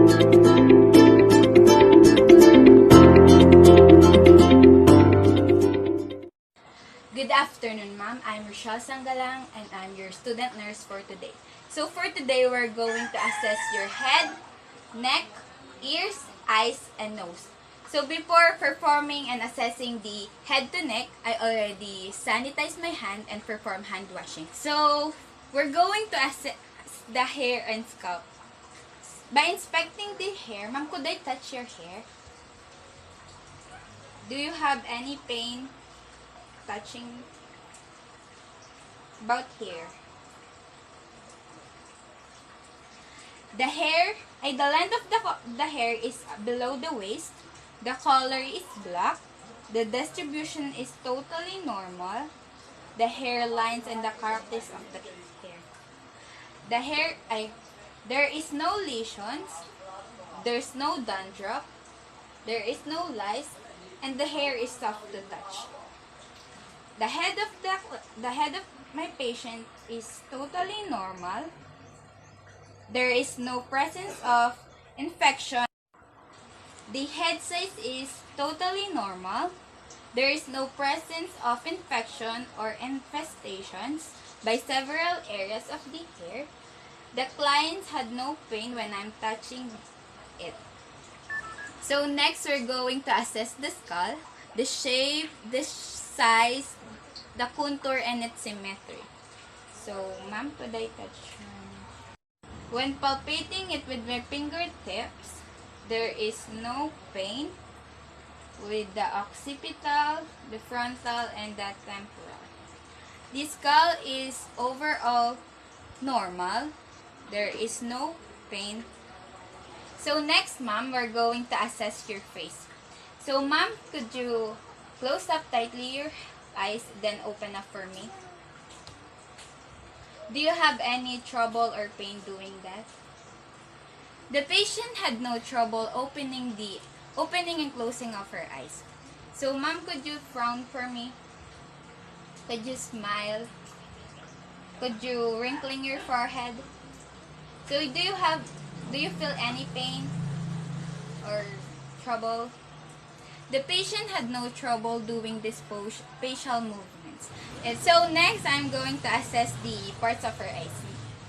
Good afternoon, ma'am. I'm Rochelle Sangalang and I'm your student nurse for today. So for today, we're going to assess your head, neck, ears, eyes, and nose. So before performing and assessing the head to neck, I already sanitized my hand and perform hand washing. So we're going to assess the hair and scalp. By inspecting the hair, ma'am, could I touch your hair? Do you have any pain touching about hair? The length of the hair is below the waist. The color is black. The distribution is totally normal. The hair lines and the characters of the hair. There is no lesions. There's no dandruff. There is no lice, and the hair is soft to touch. The head of my patient is totally normal. There is no presence of infection. The head size is totally normal. There is no presence of infection or infestations by several areas of the hair. The clients had no pain when I'm touching it. So next, we're going to assess the skull, the shape, the size, the contour, and its symmetry. So, ma'am, could I touch her? When palpating it with my fingertips, there is no pain with the occipital, the frontal, and the temporal. The skull is overall normal. There is no pain. So next, ma'am, we're going to assess your face. So, ma'am, could you close up tightly your eyes, then open up for me? Do you have any trouble or pain doing that? The patient had no trouble opening and closing of her eyes. So, ma'am, could you frown for me? Could you smile? Could you wrinkling your forehead? So, do you feel any pain or trouble? The patient had no trouble doing these facial movements. And so next, I'm going to assess the parts of her eyes.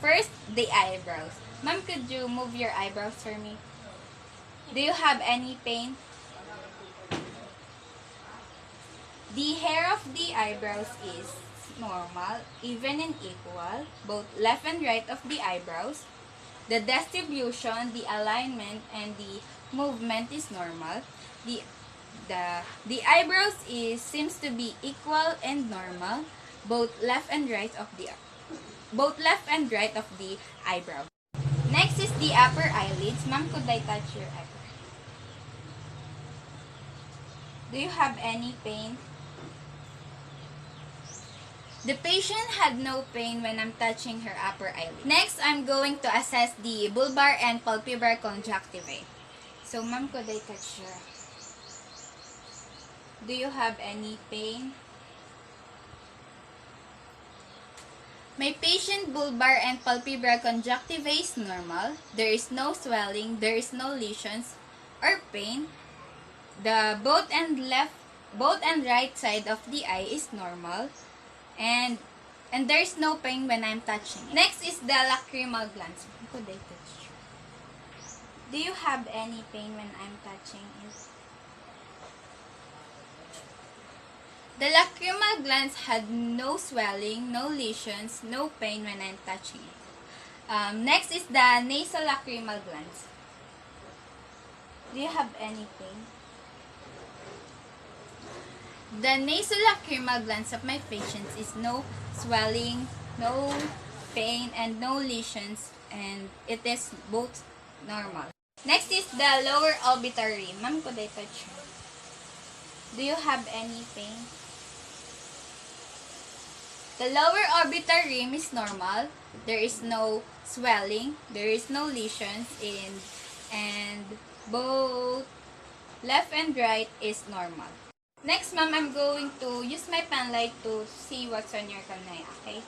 First, the eyebrows. Ma'am, could you move your eyebrows for me? Do you have any pain? The hair of the eyebrows is normal, even and equal, both left and right of the eyebrows. The distribution, the alignment, and the movement is normal. The eyebrows seems to be equal and normal, both left and right of the eyebrow. Next is the upper eyelids. Ma'am, could I touch your upper? Do you have any pain? The patient had no pain when I'm touching her upper eyelid. Next, I'm going to assess the bulbar and palpebral conjunctiva. So, ma'am, could I touch her? Do you have any pain? My patient bulbar and palpebral conjunctiva is normal. There is no swelling, there is no lesions or pain. The both and right side of the eye is normal, and there is no pain when I'm touching it. Next is the lacrimal glands. Could I touch you? Do you have any pain when I'm touching it? The lacrimal glands had no swelling, no lesions, no pain when I'm touching it. Next is the nasal lacrimal glands. Do you have any pain? The nasal lacrimal glands of my patients is no swelling, no pain, and no lesions, and it is both normal. Next is the lower orbital rim. Ma'am, could I touch you? Do you have any pain? The lower orbital rim is normal. There is no swelling. There is no lesions and both left and right is normal. Next, ma'am, I'm going to use my pen light to see what's on your kanay, okay?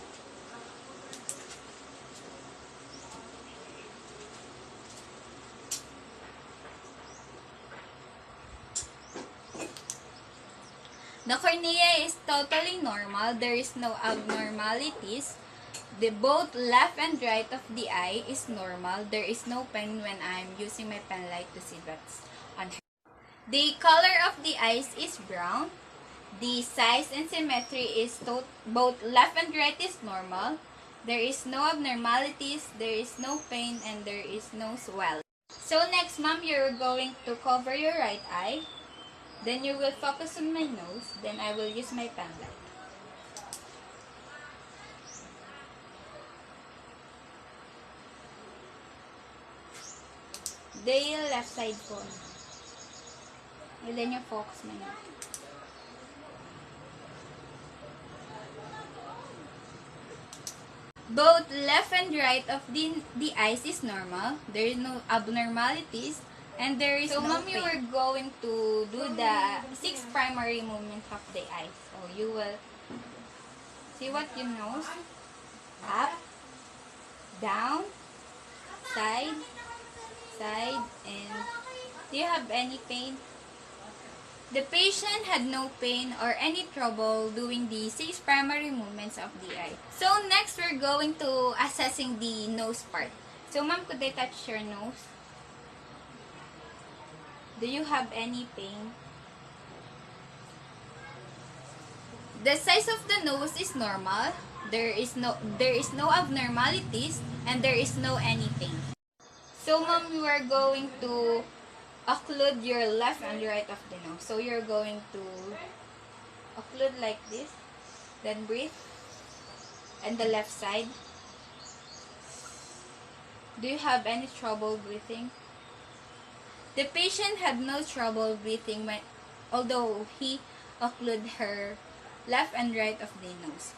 The cornea is totally normal. There is no abnormalities. The both left and right of the eye is normal. There is no pain when I'm using my pen light to see what's on her. The color of the eyes is brown. The size and symmetry is both left and right is normal. There is no abnormalities, there is no pain, and there is no swelling. So next, ma'am, you're going to cover your right eye. Then you will focus on my nose. Then I will use my pen light. The left side po. And then you focus my nose. Both left and right of the eyes is normal. There is no abnormalities. And there is no pain. So, ma'am, you are going to do the 6 primary movements of the eye. So, you will see what you nose. Up, down, side, and do you have any pain? The patient had no pain or any trouble doing the 6 primary movements of the eye. So, next, we're going to assessing the nose part. So, ma'am, could I touch your nose? Do you have any pain? The size of the nose is normal. There is no abnormalities, and there is no any pain. So, ma'am, you are going to occlude your left and right of the nose. So, you're going to occlude like this. Then breathe. And the left side. Do you have any trouble breathing? The patient had no trouble breathing although he occluded her left and right of the nose.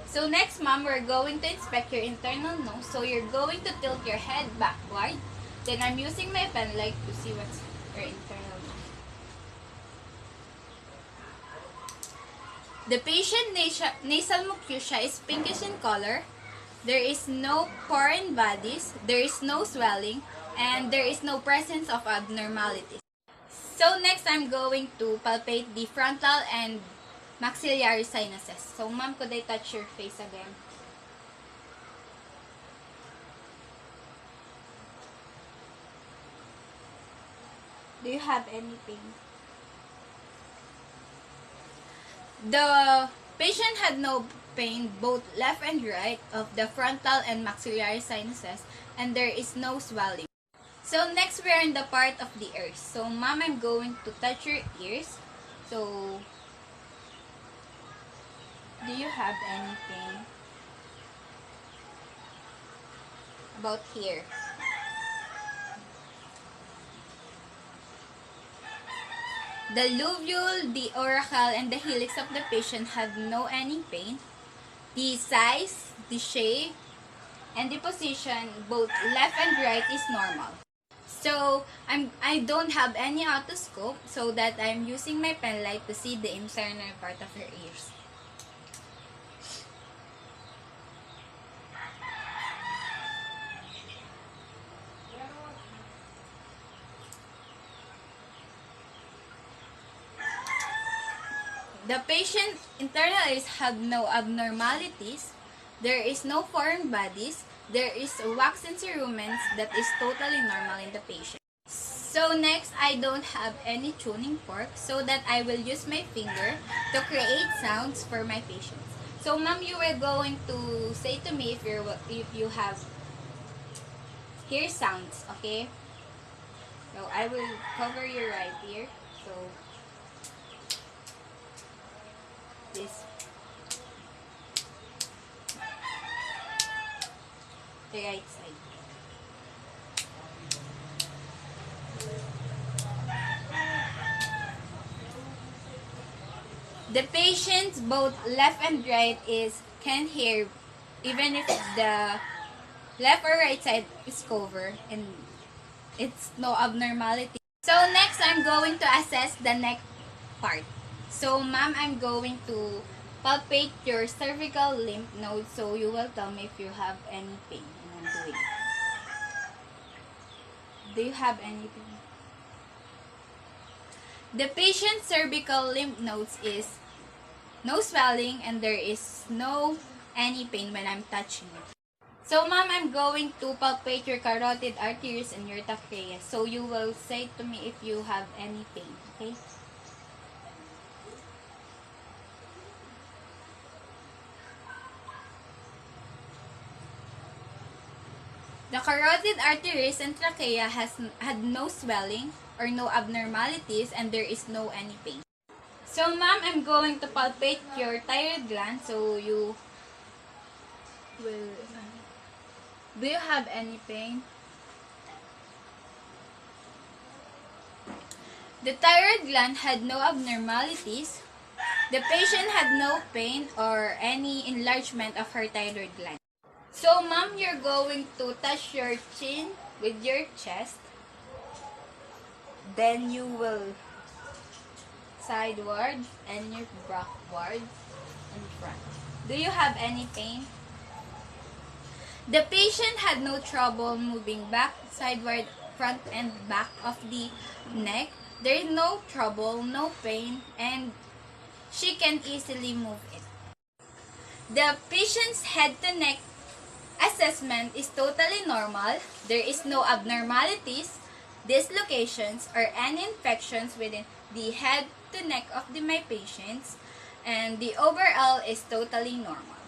So next, ma'am, we're going to inspect your internal nose. So you're going to tilt your head backward. Then I'm using my pen light to see what's your internal nose. The patient nasal mucosa is pinkish in color. There is no foreign bodies. There is no swelling. And there is no presence of abnormalities. So next, I'm going to palpate the frontal and maxillary sinuses. So ma'am, could I touch your face again? Do you have any pain? The patient had no pain both left and right of the frontal and maxillary sinuses, and there is no swelling. So next, we are in the part of the ears. So ma'am, I'm going to touch your ears. So do you have any pain about here? The lobule, the auricle, and the helix of the patient had no any pain. The size, the shape, and the position, both left and right, is normal. So, I don't have any otoscope, so that I'm using my pen light to see the internal part of your ears. The patient's internal ears have no abnormalities. There is no foreign bodies. There is wax enceruments that is totally normal in the patient. So next, I don't have any tuning fork, so that I will use my finger to create sounds for my patients. So ma'am, you are going to say to me if you have hear sounds, okay? So I will cover your right ear. So this. The right side. The patients, both left and right, can hear even if the left or right side is covered and it's no abnormality. So next, I'm going to assess the neck part. So ma'am, I'm going to palpate your cervical lymph node, so you will tell me if you have any pain. And I'm doing it. Do you have any pain? The patient's cervical lymph nodes is no swelling and there is no any pain when I'm touching it. So, ma'am, I'm going to palpate your carotid arteries and your trachea. So, you will say to me if you have any pain, okay? The carotid arteries and trachea had no swelling or no abnormalities and there is no any pain. So, ma'am, I'm going to palpate your thyroid gland. So, you will... Do you have any pain? The thyroid gland had no abnormalities. The patient had no pain or any enlargement of her thyroid gland. So, ma'am, you're going to touch your chin with your chest. Then you will sideward and your backward and front. Do you have any pain? The patient had no trouble moving back, sideward, front, and back of the neck. There is no trouble, no pain, and she can easily move it. The patient's head to neck assessment is totally normal. There is no abnormalities, dislocations, or any infections within the head to neck of my patients, and the overall is totally normal.